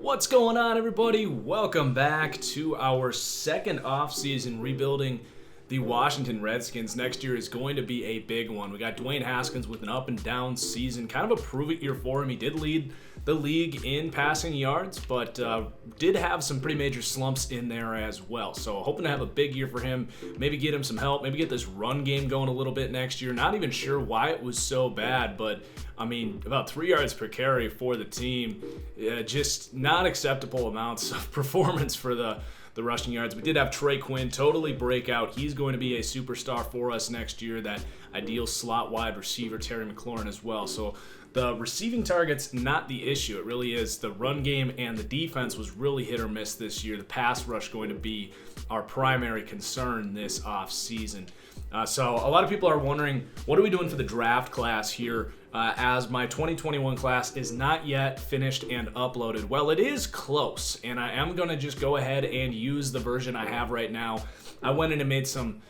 What's going on, everybody? Welcome back to our second off-season rebuilding the Washington Redskins. Next year is going to be a big one. We got Dwayne Haskins with an up and down season, kind of a prove-it year for him. He did lead the league in passing yards, but did have some pretty major slumps in there as well. So hoping to have a big year for him, maybe get him some help, maybe get this run game going a little bit next year. Not even sure why it was so bad, but I mean, about 3 yards per carry for the team. Just not acceptable amounts of performance for the rushing yards. We did have Trey Quinn totally break out. He's going to be a superstar for us next year, that ideal slot wide receiver, Terry McLaurin, as well. So the receiving target's not the issue. It really is the run game, and the defense was really hit or miss this year. The pass rush going to be our primary concern this offseason. So a lot of people are wondering, what are we doing for the draft class here, as my 2021 class is not yet finished and uploaded? Well, it is close, and I am going to just go ahead and use the version I have right now. I went in and made some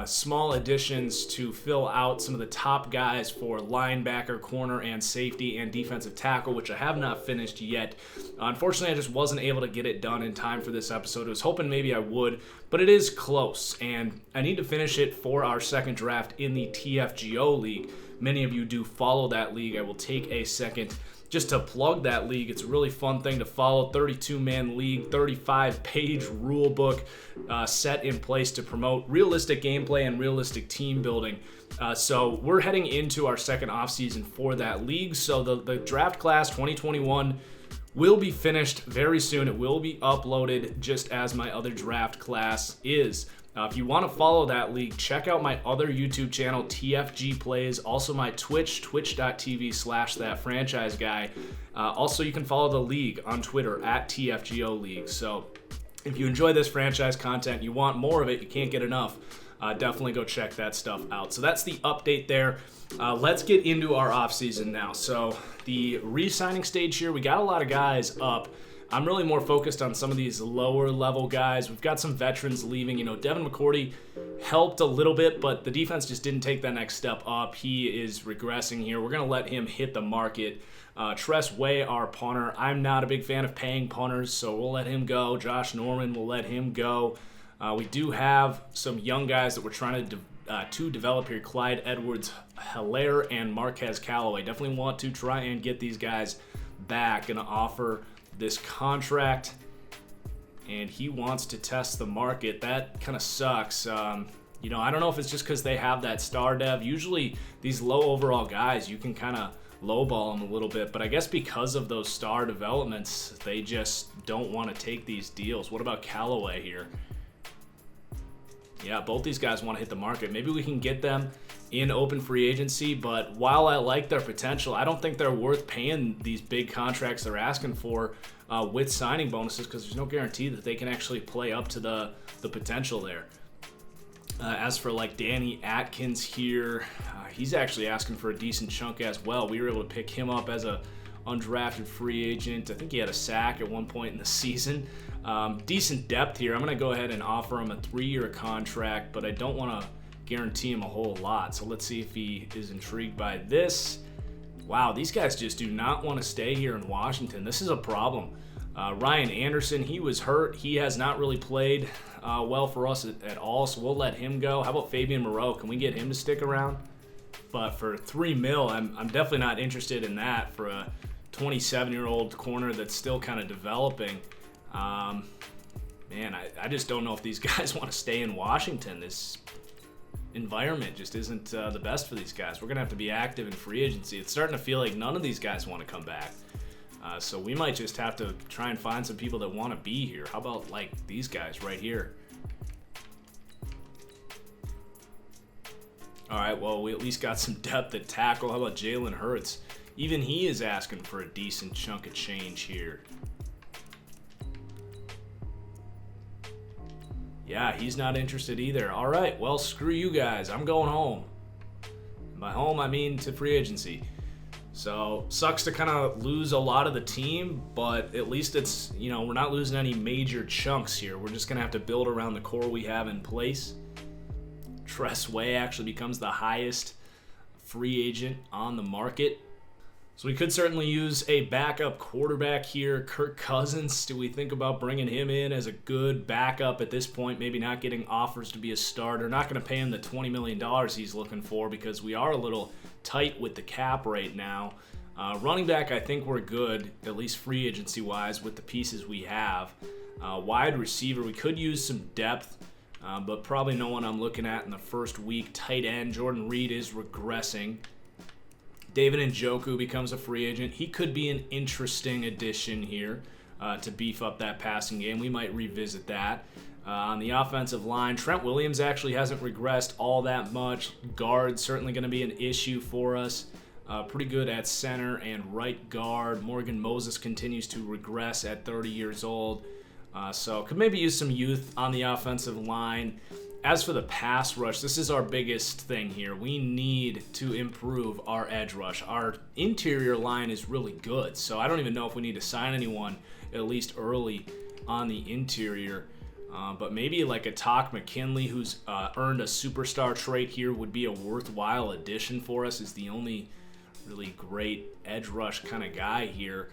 small additions to fill out some of the top guys for linebacker, corner, and safety, and defensive tackle, which I have not finished yet. Unfortunately, I just wasn't able to get it done in time for this episode. I was hoping maybe I would, but it is close, and I need to finish it for our second draft in the TFGO League. Many of you do follow that league. I will take a second just to plug that league. It's a really fun thing to follow. 32-man league, 35-page rule book set in place to promote realistic gameplay and realistic team building. So we're heading into our second offseason for that league. So the draft class 2021 will be finished very soon. It will be uploaded just as my other draft class is. If you want to follow that league, check out my other YouTube channel, TFG Plays, also my Twitch, twitch.tv/ThatFranchiseGuy. Also, you can follow the league on Twitter at TFGO League. So if you enjoy this franchise content, you want more of it, you can't get enough, definitely go check that stuff out. So that's the update there. Let's get into our offseason now. So the re-signing stage here, we got a lot of guys up. I'm really more focused on some of these lower level guys. We've got some veterans leaving. You know, Devin McCourty helped a little bit, but the defense just didn't take that next step up. He is regressing here. We're going to let him hit the market. Tress Way, our punter. I'm not a big fan of paying punters, so we'll let him go. Josh Norman, will let him go. We do have some young guys that we're trying to develop here. Clyde Edwards-Helaire and Marquez Callaway. Definitely want to try and get these guys back. Going to offer this contract, and he wants to test the market. That kind of sucks. I don't know if it's just because they have that star dev. Usually these low overall guys, you can kind of lowball them a little bit, but I guess because of those star developments, they just don't want to take these deals. What about Callaway here? Yeah, both these guys want to hit the market. Maybe we can get them in open free agency, but while I like their potential, I don't think they're worth paying these big contracts they're asking for with signing bonuses, because there's no guarantee that they can actually play up to the potential there. As for like Danny Atkins here, he's actually asking for a decent chunk as well. We were able to pick him up as a undrafted free agent. I think he had a sack at one point in the season. Decent depth here. I'm going to go ahead and offer him a 3-year contract, but I don't want to guarantee him a whole lot. So let's see if he is intrigued by this. Wow, these guys just do not want to stay here in Washington. This is a problem. Ryan Anderson, he was hurt. He has not really played well for us at all, so we'll let him go. How about Fabian Moreau? Can we get him to stick around? But for $3 million, I'm definitely not interested in that for a 27-year-old corner that's still kind of developing. Man, I just don't know if these guys want to stay in Washington. This environment just isn't the best for these guys. We're going to have to be active in free agency. It's starting to feel like none of these guys want to come back. So we might just have to try and find some people that want to be here. How about like these guys right here? All right, well, we at least got some depth at tackle. How about Jalen Hurts? Even he is asking for a decent chunk of change here. Yeah, he's not interested either. All right, well, screw you guys. I'm going home. By home, I mean to free agency. So, sucks to kind of lose a lot of the team, but at least it's, we're not losing any major chunks here. We're just going to have to build around the core we have in place. Tress Way actually becomes the highest free agent on the market. So we could certainly use a backup quarterback here. Kirk Cousins, do we think about bringing him in as a good backup at this point? Maybe not getting offers to be a starter. Not going to pay him the $20 million he's looking for because we are a little tight with the cap right now. Running back, I think we're good, at least free agency-wise, with the pieces we have. Wide receiver, we could use some depth, but probably no one I'm looking at in the first week. Tight end, Jordan Reed is regressing. David Njoku becomes a free agent. He could be an interesting addition here to beef up that passing game. We might revisit that. On the offensive line, Trent Williams actually hasn't regressed all that much. Guard certainly going to be an issue for us. Pretty good at center and right guard. Morgan Moses continues to regress at 30 years old. So could maybe use some youth on the offensive line. As for the pass rush, this is our biggest thing here. We need to improve our edge rush. Our interior line is really good, so I don't even know if we need to sign anyone, at least early on the interior. But maybe like a Talk McKinley, who's earned a superstar trait here, would be a worthwhile addition for us. Is the only really great edge rush kind of guy here.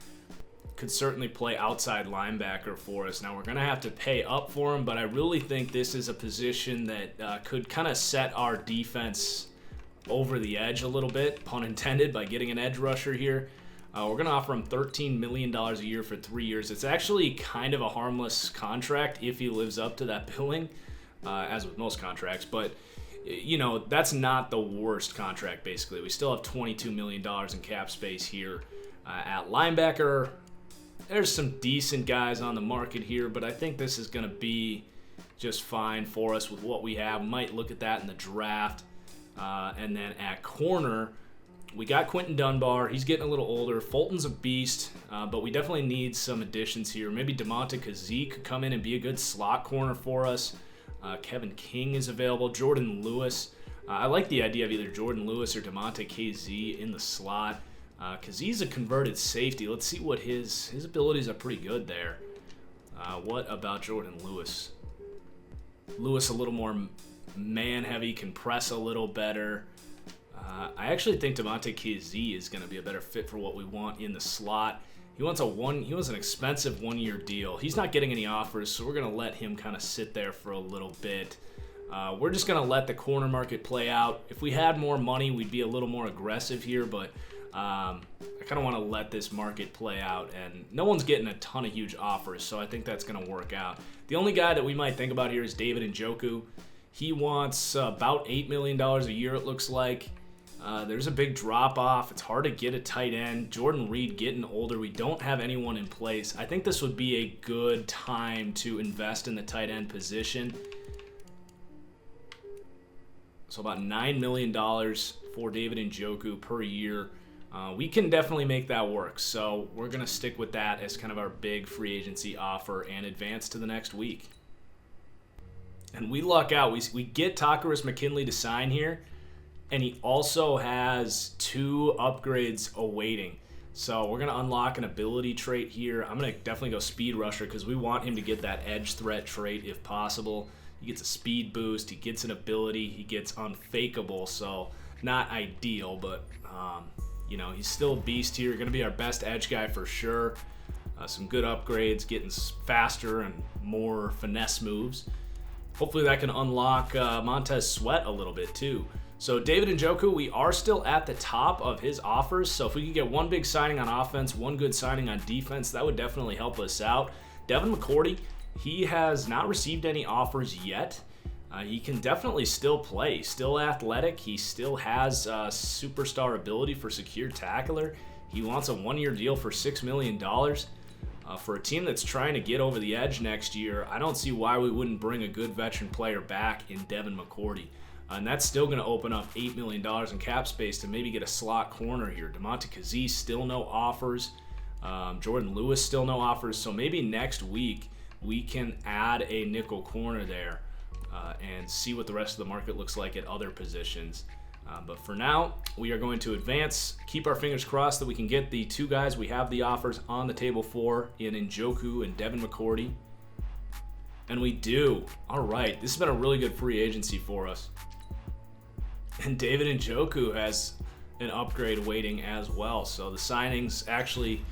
Could certainly play outside linebacker for us. Now we're going to have to pay up for him, but I really think this is a position that could kind of set our defense over the edge a little bit, pun intended, by getting an edge rusher here. We're going to offer him $13 million a year for 3 years. It's actually kind of a harmless contract if he lives up to that billing, as with most contracts, but you know, that's not the worst contract, basically. We still have $22 million in cap space here. At linebacker, there's some decent guys on the market here, but I think this is going to be just fine for us with what we have. Might look at that in the draft. And then at corner, we got Quentin Dunbar. He's getting a little older. Fulton's a beast, but we definitely need some additions here. Maybe DeMonte Kazee could come in and be a good slot corner for us. Kevin King is available. Jordan Lewis. I like the idea of either Jordan Lewis or DeMonte Kazee in the slot. Kazee's a converted safety. Let's see what his abilities are pretty good there. What about Jordan Lewis? Lewis a little more man-heavy, can press a little better. I actually think DeMonte Kazee is going to be a better fit for what we want in the slot. He wants an expensive one-year deal. He's not getting any offers, so we're going to let him kind of sit there for a little bit. We're just going to let the corner market play out. If we had more money, we'd be a little more aggressive here, but I kind of want to let this market play out, and no one's getting a ton of huge offers, so I think that's going to work out. The only guy that we might think about here is David Njoku. He wants about $8 million a year, it looks like. There's a big drop-off. It's hard to get a tight end. Jordan Reed getting older. We don't have anyone in place. I think this would be a good time to invest in the tight end position. So about $9 million for David Njoku per year. We can definitely make that work. So we're going to stick with that as kind of our big free agency offer and advance to the next week. And we luck out. We get Takaris McKinley to sign here, and he also has 2 upgrades awaiting. So we're going to unlock an ability trait here. I'm going to definitely go speed rusher because we want him to get that edge threat trait if possible. He gets a speed boost. He gets an ability. He gets unfakeable, so not ideal, but you know, he's still a beast here. Going to be our best edge guy for sure. Some good upgrades, getting faster and more finesse moves. Hopefully that can unlock Montez Sweat a little bit too. So David Njoku, we are still at the top of his offers. So if we could get one big signing on offense, one good signing on defense, that would definitely help us out. Devin McCourty, he has not received any offers yet. He can definitely still play. Still athletic. He still has superstar ability for secure tackler. He wants a one-year deal for $6 million. For a team that's trying to get over the edge next year, I don't see why we wouldn't bring a good veteran player back in Devin McCourty. And that's still going to open up $8 million in cap space to maybe get a slot corner here. DeMonte Kazee, still no offers. Jordan Lewis, still no offers. So maybe next week we can add a nickel corner there and see what the rest of the market looks like at other positions. But for now, we are going to advance, keep our fingers crossed that we can get the 2 guys we have the offers on the table for in Njoku and Devin McCourty. And we do. All right, this has been a really good free agency for us. And David Njoku has an upgrade waiting as well. So the signing's actually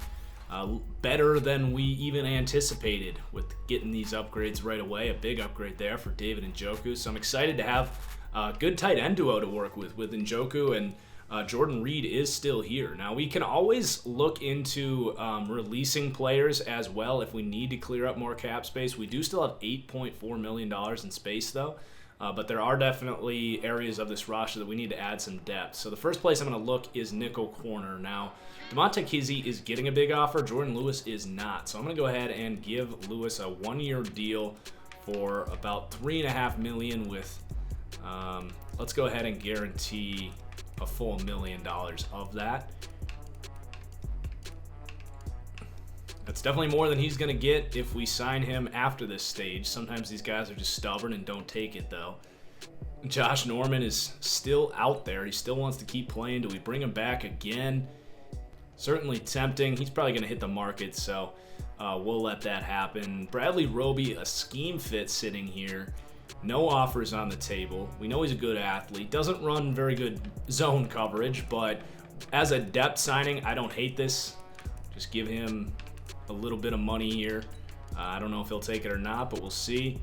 better than we even anticipated with getting these upgrades right away. A big upgrade there for David Njoku. So I'm excited to have a good tight end duo to work with Njoku, and Jordan Reed is still here. Now, we can always look into releasing players as well if we need to clear up more cap space. We do still have $8.4 million in space, though. But there are definitely areas of this roster that we need to add some depth. So the first place I'm going to look is nickel corner. Now, DeMonte Kizzy is getting a big offer. Jordan Lewis is not. So I'm going to go ahead and give Lewis a one-year deal for about $3.5 million with, let's go ahead and guarantee a full $1 million of that. That's definitely more than he's going to get if we sign him after this stage. Sometimes these guys are just stubborn and don't take it, though. Josh Norman is still out there. He still wants to keep playing. Do we bring him back again? Certainly tempting. He's probably going to hit the market, so we'll let that happen. Bradley Roby, a scheme fit sitting here. No offers on the table. We know he's a good athlete. Doesn't run very good zone coverage, but as a depth signing, I don't hate this. Just give him a little bit of money here. I don't know if he'll take it or not, but we'll see.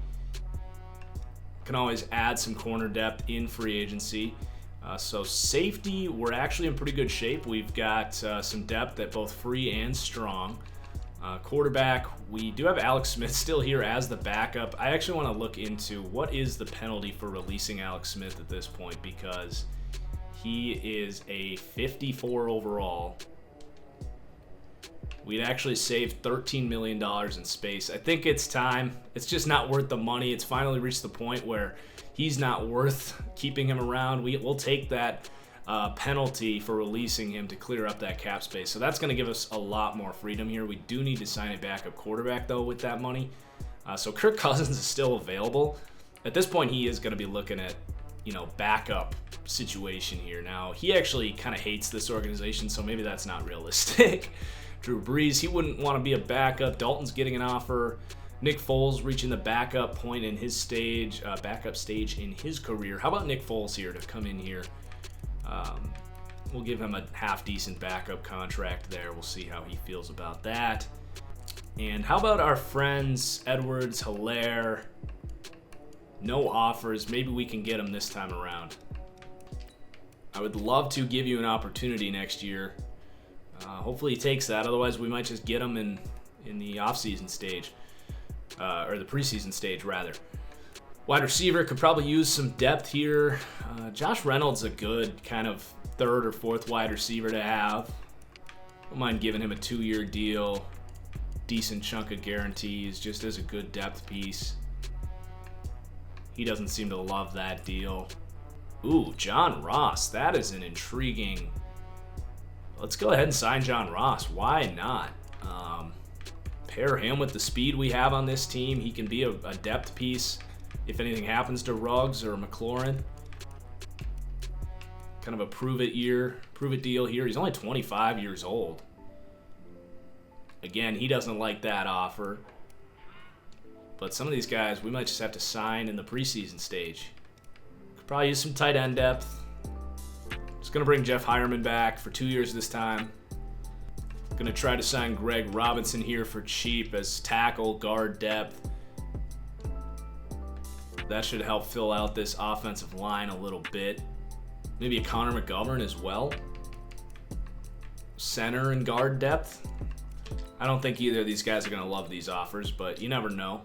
Can always add some corner depth in free agency. So safety, we're actually in pretty good shape. We've got some depth at both free and strong. Quarterback, we do have Alex Smith still here as the backup. I actually want to look into what is the penalty for releasing Alex Smith at this point, because he is a 54 overall. We'd actually saved $13 million in space. I think it's time. It's just not worth the money. It's finally reached the point where he's not worth keeping him around. We'll take that penalty for releasing him to clear up that cap space. So that's going to give us a lot more freedom here. We do need to sign a backup quarterback, though, with that money. So Kirk Cousins is still available. At this point, he is going to be looking at, backup situation here. Now, he actually kind of hates this organization, so maybe that's not realistic. Drew Brees, he wouldn't want to be a backup. Dalton's getting an offer. Nick Foles reaching the backup point in his backup stage in his career. How about Nick Foles here to come in here? We'll give him a half-decent backup contract there. We'll see how he feels about that. And how about our friends Edwards, Hilaire? No offers. Maybe we can get him this time around. I would love to give you an opportunity next year. Hopefully he takes that. Otherwise, we might just get him in the offseason stage. Or the preseason stage, rather. Wide receiver could probably use some depth here. Josh Reynolds a good kind of third or fourth wide receiver to have. Don't mind giving him a 2-year deal. Decent chunk of guarantees, just as a good depth piece. He doesn't seem to love that deal. Ooh, John Ross. That is an intriguing... Let's go ahead and sign John Ross. Why not? Pair him with the speed we have on this team. He can be a depth piece if anything happens to Ruggs or McLaurin. Kind of a prove it deal here. He's only 25 years old. Again, he doesn't like that offer. But some of these guys we might just have to sign in the preseason stage. Could probably use some tight end depth. Just gonna bring Jeff Hireman back for 2 years this time. Gonna try to sign Greg Robinson here for cheap as tackle, guard depth. That should help fill out this offensive line a little bit. Maybe a Connor McGovern as well. Center and guard depth. I don't think either of these guys are gonna love these offers, but you never know.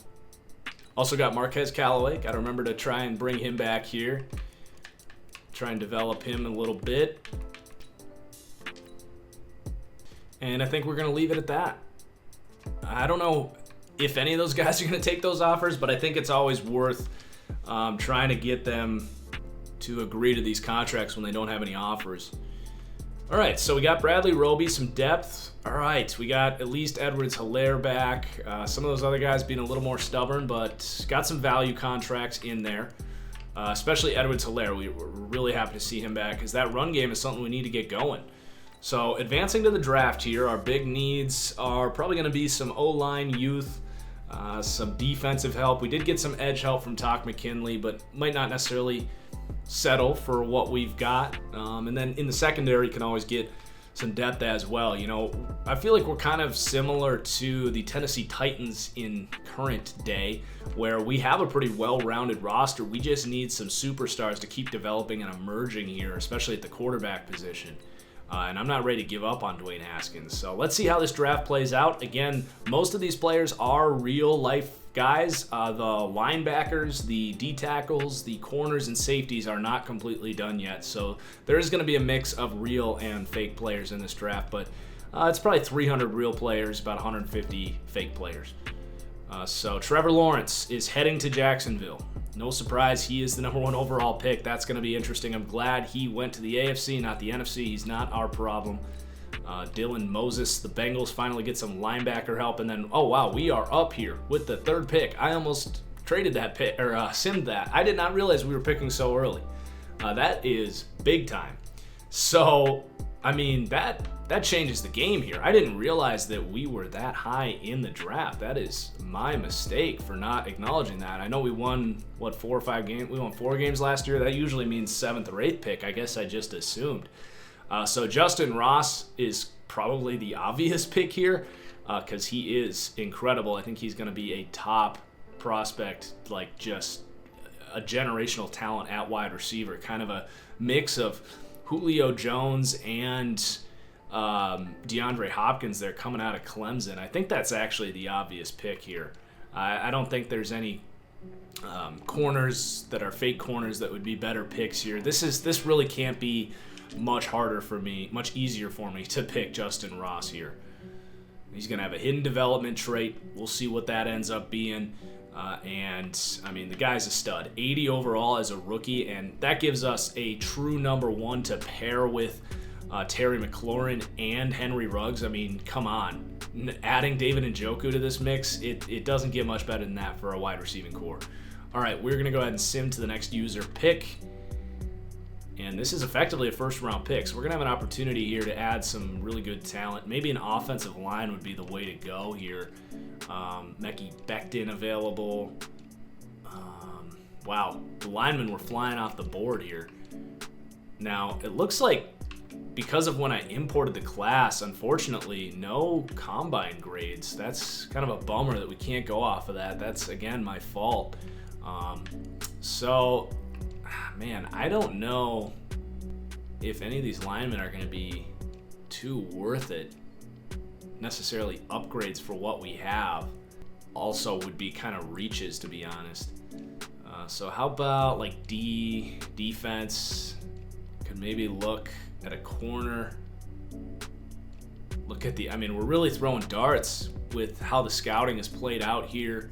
Also got Marquez Callaway. Gotta remember to try and bring him back here. Try and develop him a little bit. And I think we're going to leave it at that. I don't know if any of those guys are going to take those offers, but I think it's always worth trying to get them to agree to these contracts when they don't have any offers. All right, so we got Bradley Roby, some depth. All right, we got at least Edwards Hilaire back. Some of those other guys being a little more stubborn, but got some value contracts in there. Especially Edwards Hilaire. We're really happy to see him back because that run game is something we need to get going. So advancing to the draft here, our big needs are probably going to be some O-line youth, some defensive help. We did get some edge help from Doc McKinley, but might not necessarily settle for what we've got. And then in the secondary, you can always get some depth as well. I feel like we're kind of similar to the Tennessee Titans in current day, where we have a pretty well-rounded roster. We just need some superstars to keep developing and emerging here, especially at the quarterback position. And I'm not ready to give up on Dwayne Haskins. So let's see how this draft plays out. Again, most of these players are real-life guys. The linebackers, the D-tackles, the corners, and safeties are not completely done yet. So there is going to be a mix of real and fake players in this draft. But it's probably 300 real players, about 150 fake players. So Trevor Lawrence is heading to Jacksonville. No surprise, he is the number 1 overall pick. That's going to be interesting. I'm glad he went to the AFC, not the NFC. He's not our problem. Dylan Moses, the Bengals finally get some linebacker help. And then, oh wow, we are up here with the 3rd pick. I almost traded that pick, or simmed that. I did not realize we were picking so early. That is big time. So, I mean, that changes the game here. I didn't realize that we were that high in the draft. That is my mistake for not acknowledging that. I know we won, 4 or 5 games? We won 4 games last year. That usually means 7th or 8th pick. I guess I just assumed. So Justin Ross is probably the obvious pick here because he is incredible. I think he's going to be a top prospect, like just a generational talent at wide receiver. Kind of a mix of Julio Jones and DeAndre Hopkins there coming out of Clemson. I think that's actually the obvious pick here. I don't think there's any corners that are fake corners that would be better picks here. This really can't be much easier for me to pick Justin Ross here. He's going to have a hidden development trait. We'll see what that ends up being. And, I mean, the guy's a stud. 80 overall as a rookie, and that gives us a true number 1 to pair with Terry McLaurin and Henry Ruggs. I mean, come on. Adding David Njoku to this mix, it doesn't get much better than that for a wide receiving core. All right, we're going to go ahead and sim to the next user pick. And this is effectively a first-round pick, so we're going to have an opportunity here to add some really good talent. Maybe an offensive line would be the way to go here. Mekhi Becton available. Wow, the linemen were flying off the board here. Now, it looks like because of when I imported the class, unfortunately, no combine grades. That's kind of a bummer that we can't go off of that. That's, again, my fault. So, man, I don't know if any of these linemen are going to be too worth it. Necessarily upgrades for what we have. Also would be kind of reaches, to be honest. So how about like defense? Could maybe look at a corner. Look at we're really throwing darts with how the scouting is played out here.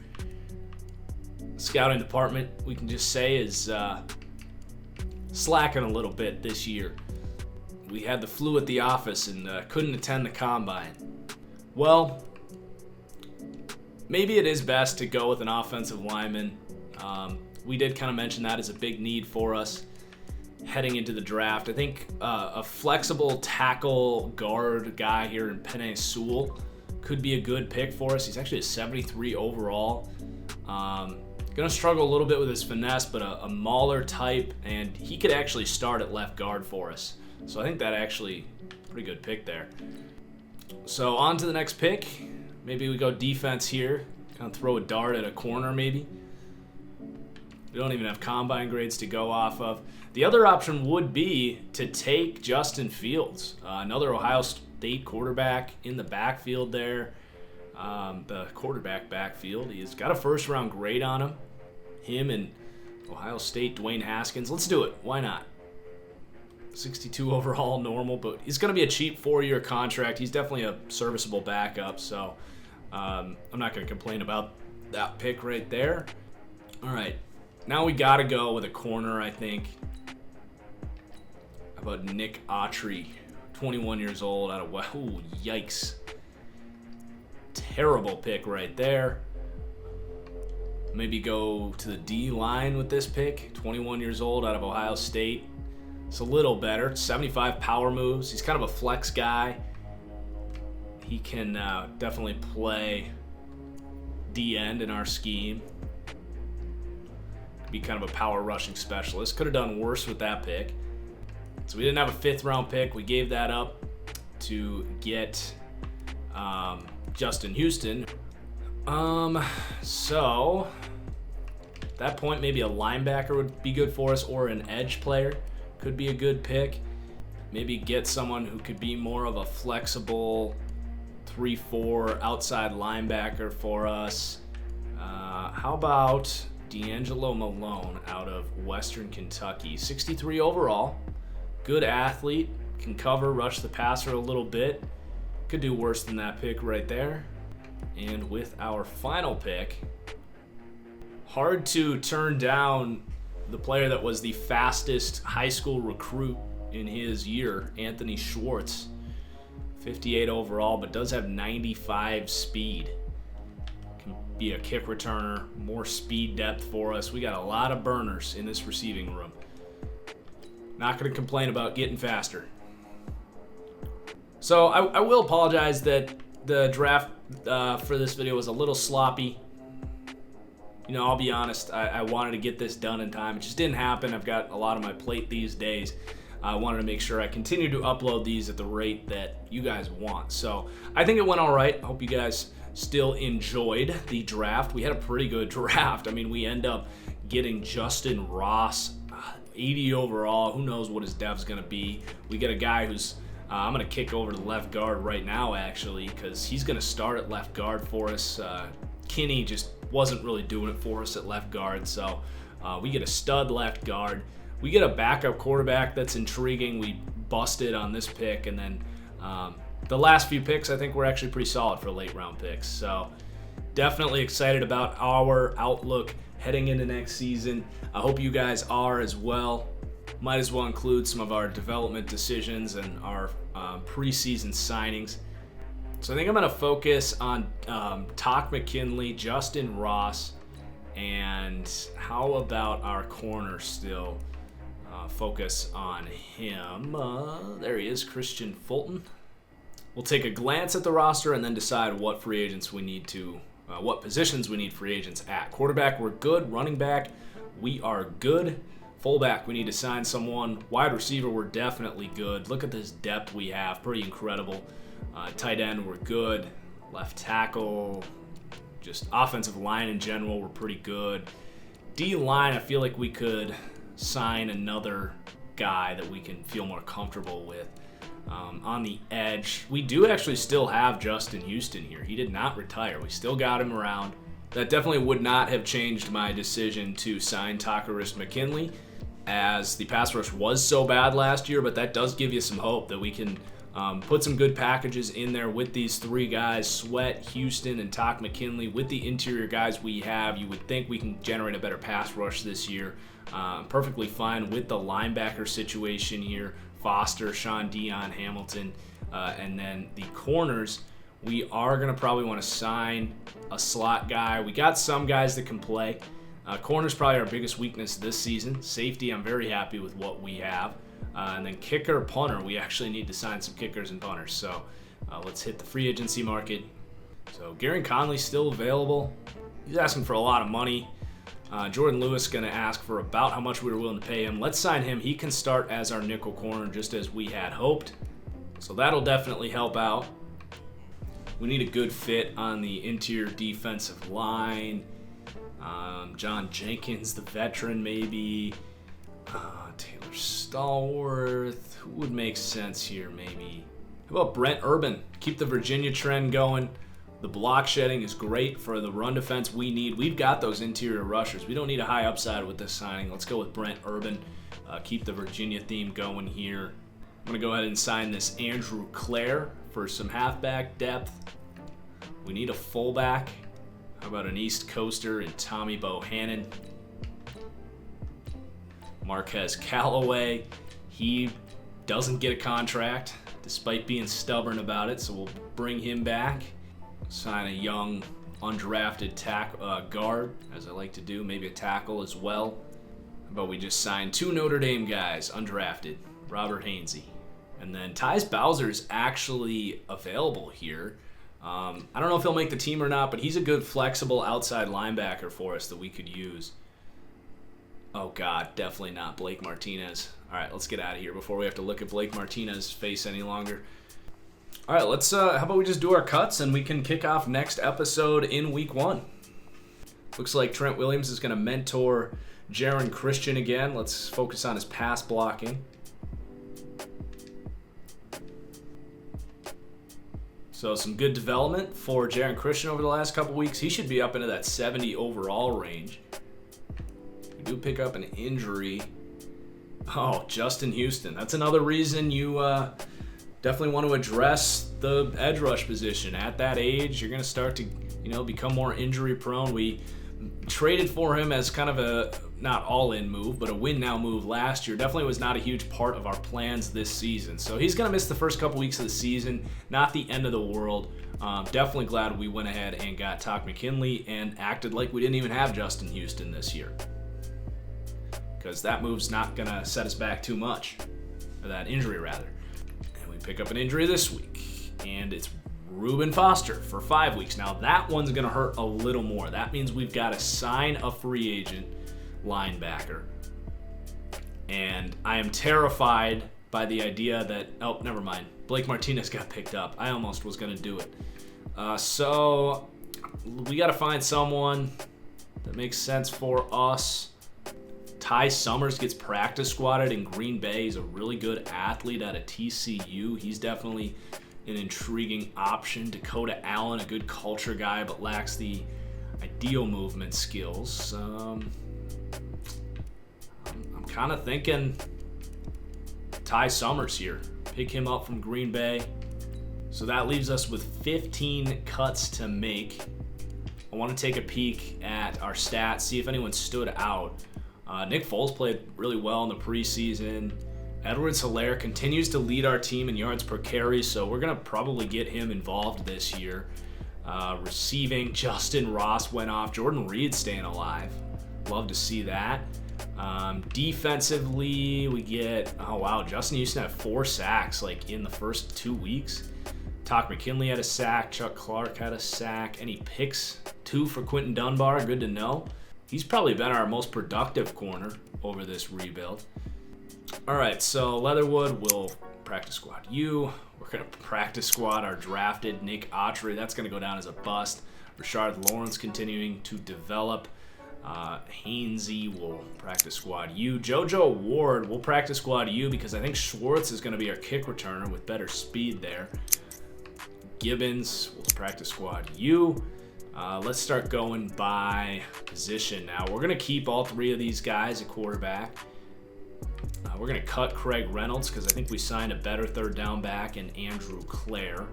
Scouting department, we can just say, is slacking a little bit this year. We had the flu at the office and couldn't attend the combine. Well, maybe it is best to go with an offensive lineman. We did kind of mention that as a big need for us heading into the draft. I think a flexible tackle guard guy here in Penei Sewell could be a good pick for us. He's actually a 73 overall. Gonna struggle a little bit with his finesse, but a mauler type, and he could actually start at left guard for us. So I think that actually pretty good pick there. So on to the next pick. Maybe we go defense here. Kind of throw a dart at a corner maybe. We don't even have combine grades to go off of. The other option would be to take Justin Fields, another Ohio State quarterback in the backfield there. The quarterback backfield. He's got a first-round grade on him. Him and Ohio State, Dwayne Haskins. Let's do it. Why not? 62 overall, normal, but he's going to be a cheap 4-year contract. He's definitely a serviceable backup, so I'm not going to complain about that pick right there. All right, now we got to go with a corner, I think. How about Nick Autry, 21 years old, out of ooh, yikes. Terrible pick right there. Maybe go to the D line with this pick. 21 years old, out of Ohio State. It's a little better. 75 power moves. He's kind of a flex guy. He can definitely play D end in our scheme. Be kind of a power rushing specialist. Could have done worse with that pick. So we didn't have a 5th round pick. We gave that up to get Justin Houston. So at that point, maybe a linebacker would be good for us, or an edge player could be a good pick. Maybe get someone who could be more of a flexible 3-4 outside linebacker for us. How about D'Angelo Malone out of Western Kentucky? 63 overall. Good athlete. Can cover, rush the passer a little bit. Could do worse than that pick right there. And with our final pick, hard to turn down the player that was the fastest high school recruit in his year, Anthony Schwartz. 58 overall, but does have 95 speed. Can be a kick returner, more speed depth for us. We got a lot of burners in this receiving room. Not going to complain about getting faster. So I will apologize that the draft for this video was a little sloppy. You know, I'll be honest, I wanted to get this done in time. It just didn't happen. I've got a lot on my plate these days. I wanted to make sure I continue to upload these at the rate that you guys want. So I think it went all right. I hope you guys still enjoyed the draft. We had a pretty good draft. I mean, we end up getting Justin Ross, 80 overall. Who knows what his depth's going to be. We get a guy who's I'm going to kick over to left guard right now, actually, because he's going to start at left guard for us. Kinney just wasn't really doing it for us at left guard, so we get a stud left guard. We get a backup quarterback that's intriguing. We busted on this pick, and then the last few picks I think were actually pretty solid for late round picks. So definitely excited about our outlook heading into next season. I hope you guys are as well. Might as well include some of our development decisions and our preseason signings. So I think I'm going to focus on Tock McKinley, Justin Ross, and how about our corner still? Focus on him. There he is, Christian Fulton. We'll take a glance at the roster and then decide what free agents we need to, what positions we need free agents at. Quarterback, we're good. Running back, we are good. Fullback, we need to sign someone. Wide receiver, we're definitely good. Look at this depth we have. Pretty incredible. Tight end, we're good. Left tackle, just offensive line in general, we're pretty good. D-line, I feel like we could sign another guy that we can feel more comfortable with. On the edge, we do actually still have Justin Houston here. He did not retire. We still got him around. That definitely would not have changed my decision to sign Takaris McKinley, as the pass rush was so bad last year, but that does give you some hope that we can put some good packages in there with these three guys, Sweat, Houston, and Tock McKinley. With the interior guys we have, you would think we can generate a better pass rush this year. Perfectly fine with the linebacker situation here. Foster, Sean Dion, Hamilton, and then the corners, we are going to probably want to sign a slot guy. We got some guys that can play. Corner's probably our biggest weakness this season. Safety, I'm very happy with what we have. And then kicker, punter, we actually need to sign some kickers and punters. So let's hit the free agency market. So Garen Conley's still available. He's asking for a lot of money. Jordan Lewis going to ask for about how much we were willing to pay him. Let's sign him. He can start as our nickel corner just as we had hoped. So that'll definitely help out. We need a good fit on the interior defensive line. John Jenkins, the veteran, maybe. Taylor Stallworth. Who would make sense here, maybe? How about Brent Urban? Keep the Virginia trend going. The block shedding is great for the run defense we need. We've got those interior rushers. We don't need a high upside with this signing. Let's go with Brent Urban. Keep the Virginia theme going here. I'm going to go ahead and sign this Andrew Clare for some halfback depth. We need a fullback. How about an East Coaster and Tommy Bohannon? Marquez Callaway. He doesn't get a contract despite being stubborn about it, so we'll bring him back. Sign a young, undrafted guard, as I like to do. Maybe a tackle as well. How about we just sign two Notre Dame guys, undrafted. Robert Hainsey. And then Tyus Bowser's actually available here. I don't know if he'll make the team or not, but he's a good, flexible outside linebacker for us that we could use. Oh, God, definitely not Blake Martinez. All right, let's get out of here before we have to look at Blake Martinez's face any longer. All right, let's. How about we just do our cuts and we can kick off next episode in week 1. Looks like Trent Williams is going to mentor Jaron Christian again. Let's focus on his pass blocking. So some good development for Jaron Christian over the last couple weeks. He should be up into that 70 overall range. We do pick up an injury. Oh, Justin Houston. That's another reason you definitely want to address the edge rush position. At that age, you're going to start to, become more injury prone. We traded for him as kind of a not all-in move, but a win-now move last year. Definitely was not a huge part of our plans this season. So he's going to miss the first couple weeks of the season. Not the end of the world. Definitely glad we went ahead and got Takk McKinley and acted like we didn't even have Justin Houston this year, because that move's not going to set us back too much, or that injury rather. And we pick up an injury this week, and it's Reuben Foster for 5 weeks. Now that one's going to hurt a little more. That means we've got to sign a free agent linebacker. And I am terrified by the idea that, oh, never mind. Blake Martinez got picked up. I almost was going to do it. So we got to find someone that makes sense for us. Ty Summers gets practice squatted in Green Bay. He's a really good athlete out of TCU. He's definitely an intriguing option. Dakota Allen, a good culture guy, but lacks the ideal movement skills. I'm kind of thinking Ty Summers here. Pick him up from Green Bay. So that leaves us with 15 cuts to make. I want to take a peek at our stats, see if anyone stood out. Nick Foles played really well in the preseason. Edwards-Helaire continues to lead our team in yards per carry, so we're going to probably get him involved this year. Receiving, Justin Ross went off. Jordan Reed staying alive. Love to see that. Defensively, we get, Justin Houston had 4 sacks in the first 2 weeks. Takk McKinley had a sack. Chuck Clark had a sack. Any picks? 2 for Quentin Dunbar. Good to know. He's probably been our most productive corner over this rebuild. All right, so Leatherwood will practice squad you. We're going to practice squad our drafted Nick Autry. That's going to go down as a bust. Rashard Lawrence continuing to develop. Hainsey will practice squad you. JoJo Ward will practice squad you because I think Schwartz is going to be our kick returner with better speed there. Gibbons will practice squad you. Let's start going by position now. We're going to keep all 3 of these guys at quarterback. We're going to cut Craig Reynolds because I think we signed a better third down back in Andrew Clare.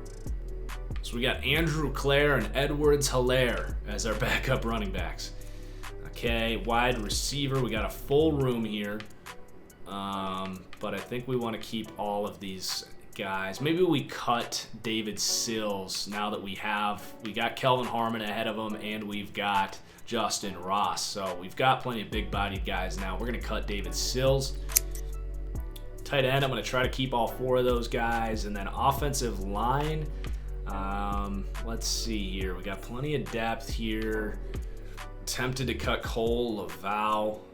So we got Andrew Clare and Edwards-Helaire as our backup running backs. Okay, wide receiver. We got a full room here. But I think we want to keep all of these guys. Maybe we cut David Sills now that we got Kelvin Harmon ahead of him and we've got Justin Ross. So we've got plenty of big-bodied guys now. We're going to cut David Sills. Tight end, I'm going to try to keep all 4 of those guys. And then offensive line, let's see here. We got plenty of depth here. Tempted to cut Cole Laval.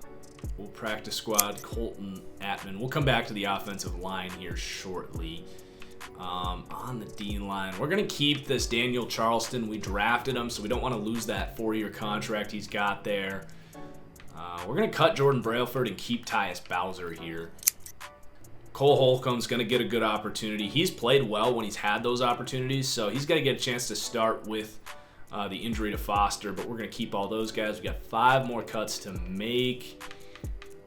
We'll practice squad Colton Atman. We'll come back to the offensive line here shortly. On the D line, we're going to keep this Daniel Charleston. We drafted him, so we don't want to lose that 4-year contract he's got there. We're going to cut Jordan Brailford and keep Tyus Bowser here. Cole Holcomb's going to get a good opportunity. He's played well when he's had those opportunities, so he's going to get a chance to start with the injury to Foster, but we're going to keep all those guys. We got 5 more cuts to make.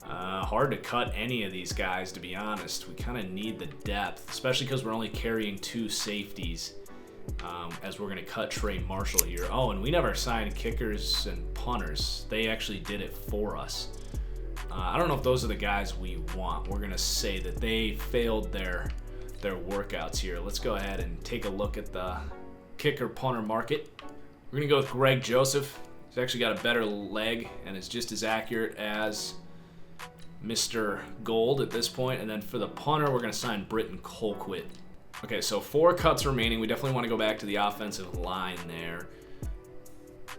Hard to cut any of these guys, to be honest. We kind of need the depth, especially because we're only carrying 2 safeties, as we're going to cut Trey Marshall here. Oh, and we never signed kickers and punters. They actually did it for us. I don't know if those are the guys we want. We're going to say that they failed their workouts here. Let's go ahead and take a look at the kicker punter market. We're going to go with Greg Joseph. He's actually got a better leg and is just as accurate as Mr. Gold at this point. And then for the punter, we're going to sign Britton Colquitt. Okay, so 4 cuts remaining. We definitely want to go back to the offensive line there.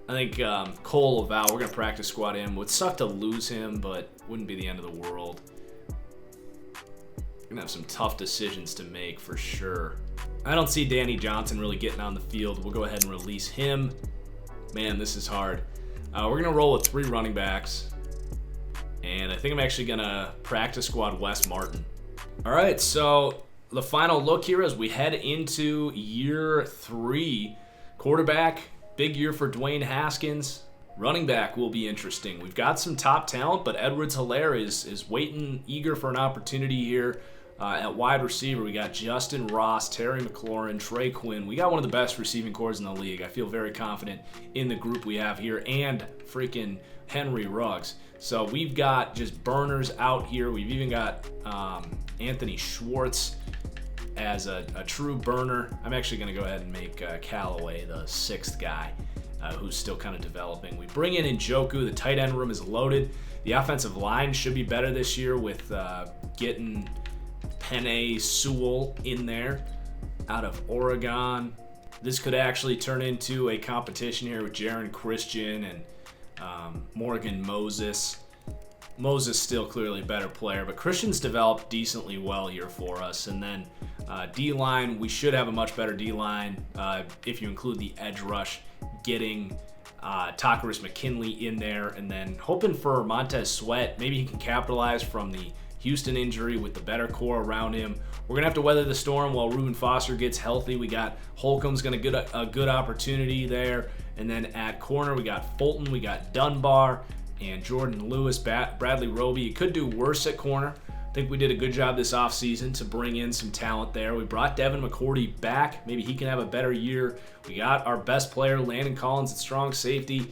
I think Cole Laval, we're going to practice squad him. Would suck to lose him, but Wouldn't be the end of the world. We're gonna have some tough decisions to make for sure. I don't see Danny Johnson really getting on the field. We'll go ahead and release him. Man, this is hard. We're gonna roll with 3 running backs. And I think I'm actually gonna practice squad Wes Martin. All right, so the final look here as we head into year 3. Quarterback, big year for Dwayne Haskins. Running back will be interesting. We've got some top talent, but Edwards-Helaire is waiting, eager for an opportunity here. At wide receiver, we got Justin Ross, Terry McLaurin, Trey Quinn. We got one of the best receiving corps in the league. I feel very confident in the group we have here, and freaking Henry Ruggs. So we've got just burners out here. We've even got Anthony Schwartz as a true burner. I'm actually going to go ahead and make Callaway the 6th guy, who's still kind of developing. We bring in Njoku. The tight end room is loaded. The offensive line should be better this year with getting Penei Sewell in there out of Oregon. This could actually turn into a competition here with Jaron Christian and Morgan Moses. Moses still clearly a better player, but Christian's developed decently well here for us. And then D-line, we should have a much better D-line if you include the edge rush, getting Takaris McKinley in there, and then hoping for Montez Sweat. Maybe he can capitalize from the Houston injury with the better core around him. We're going to have to weather the storm while Reuben Foster gets healthy. We got Holcomb's going to get a good opportunity there. And then at corner, we got Fulton, we got Dunbar, and Jordan Lewis, Bradley Roby. It could do worse at corner. I think we did a good job this offseason to bring in some talent there. We brought Devin McCourty back. Maybe he can have a better year. We got our best player, Landon Collins, at strong safety.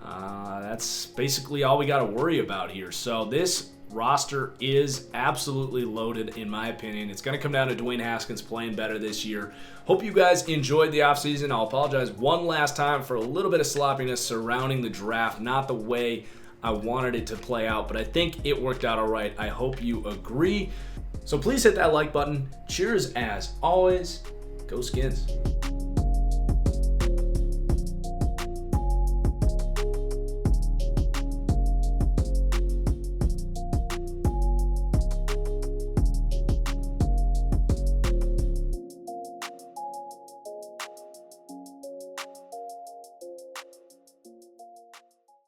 That's basically all we got to worry about here. So this roster is absolutely loaded, in my opinion. It's going to come down to Dwayne Haskins playing better this year. Hope you guys enjoyed the offseason. I'll apologize one last time for a little bit of sloppiness surrounding the draft. Not the way I wanted it to play out, but I think it worked out all right. I hope you agree. So please hit that like button. Cheers as always. Go Skins.